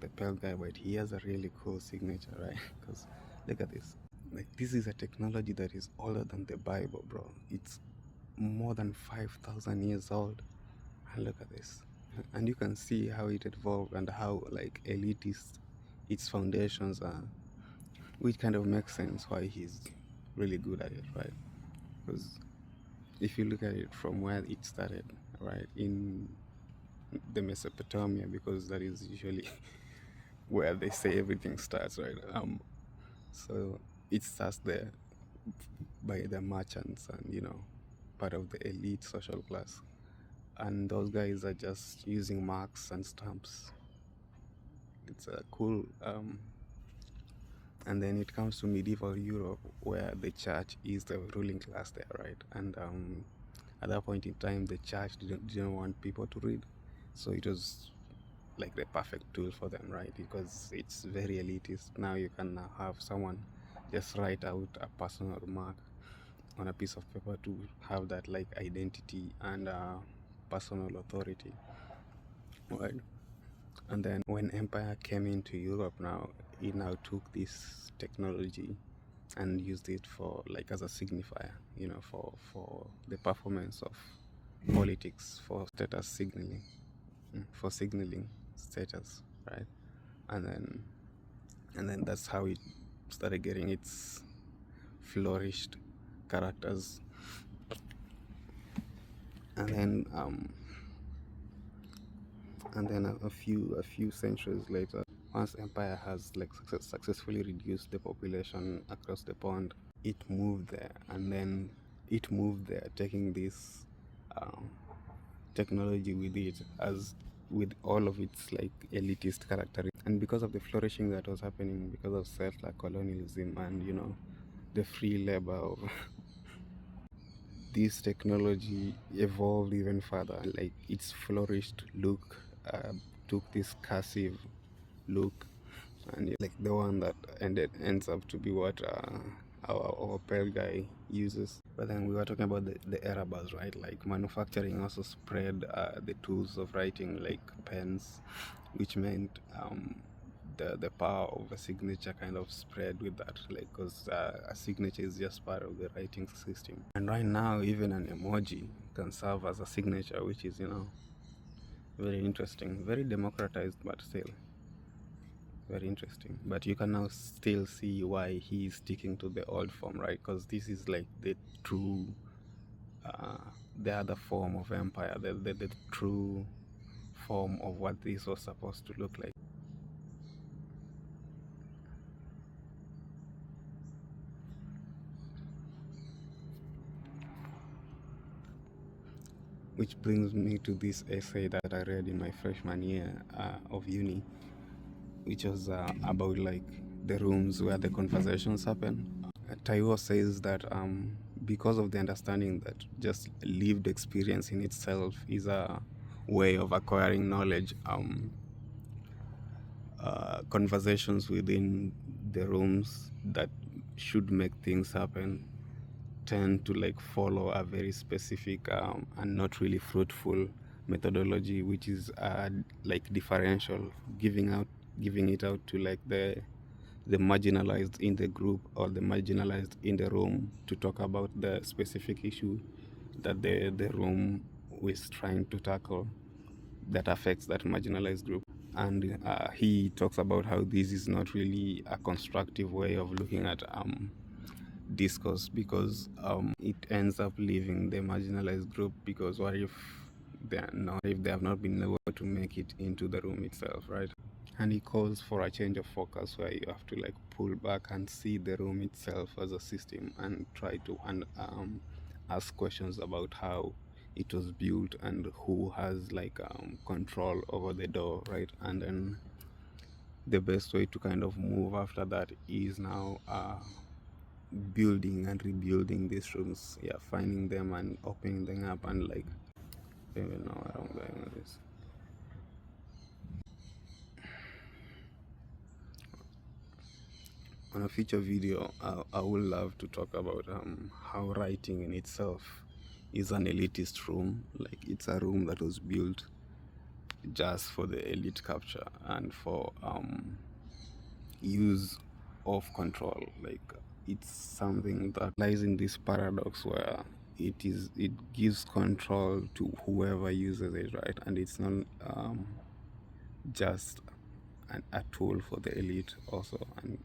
the pale guy, but he has a really cool signature, right? Because look at this. Like, this is a technology that is older than the Bible, bro. It's more than 5,000 years old. And look at this. And you can see how it evolved and how like elitist its foundations are, which kind of makes sense why he's really good at it, right? Because if you look at it from where it started, right, in the Mesopotamia, because that is usually where they say everything starts, right? So it starts there by the merchants and part of the elite social class, and those guys are just using marks and stamps. It's a cool. And then it comes to medieval Europe, where the church is the ruling class there, right? And at that point in time, the church didn't want people to read, so it was like the perfect tool for them, right? Because it's very elitist. Now you can have someone just write out a personal remark on a piece of paper to have that like identity and personal authority, right? And then when empire came into Europe, now it now took this technology and used it for like as a signifier, for the performance of politics, for status signaling, for signaling status, right? And then and then that's how it started getting its flourished characters. And then a few centuries later, once empire has like successfully reduced the population across the pond, it moved there. And then it moved there, taking this um, technology with it, as with all of its like elitist characteristics. And because of the flourishing that was happening, because of settler colonialism and the free labor of this technology evolved even further. Like, its flourished look took this cursive look, and like the one that ends up to be what our pale guy uses. But then we were talking about the Arabas, right? Like, manufacturing also spread the tools of writing, like pens, which meant the power of a signature kind of spread with that, like, because a signature is just part of the writing system. And right now, even an emoji can serve as a signature, which is very interesting, very democratized, but still very interesting. But you can now still see why he's sticking to the old form, right? Because this is like the true uh, the other form of empire, the true form of what this was supposed to look like. Which brings me to this essay that I read in my freshman year of uni, which was about like the rooms where the conversations happen. Taiwo says that because of the understanding that just lived experience in itself is a way of acquiring knowledge, conversations within the rooms that should make things happen tend to like follow a very specific and not really fruitful methodology, which is like differential, giving it out to like the marginalized in the group or the marginalized in the room to talk about the specific issue that the room is trying to tackle that affects that marginalized group. And he talks about how this is not really a constructive way of looking at discourse, because it ends up leaving the marginalized group, because what if they have not been able to make it into the room itself, right? And he calls for a change of focus, where you have to like pull back and see the room itself as a system and try to ask questions about how it was built and who has like control over the door, right? And then the best way to kind of move after that is now building and rebuilding these rooms, yeah, finding them and opening them up. And like, I don't even know where I'm going with this. On a future video, I would love to talk about how writing in itself is an elitist room. Like, it's a room that was built just for the elite capture and for use of control. Like, it's something that lies in this paradox where it gives control to whoever uses it, right? And it's not just a tool for the elite also, and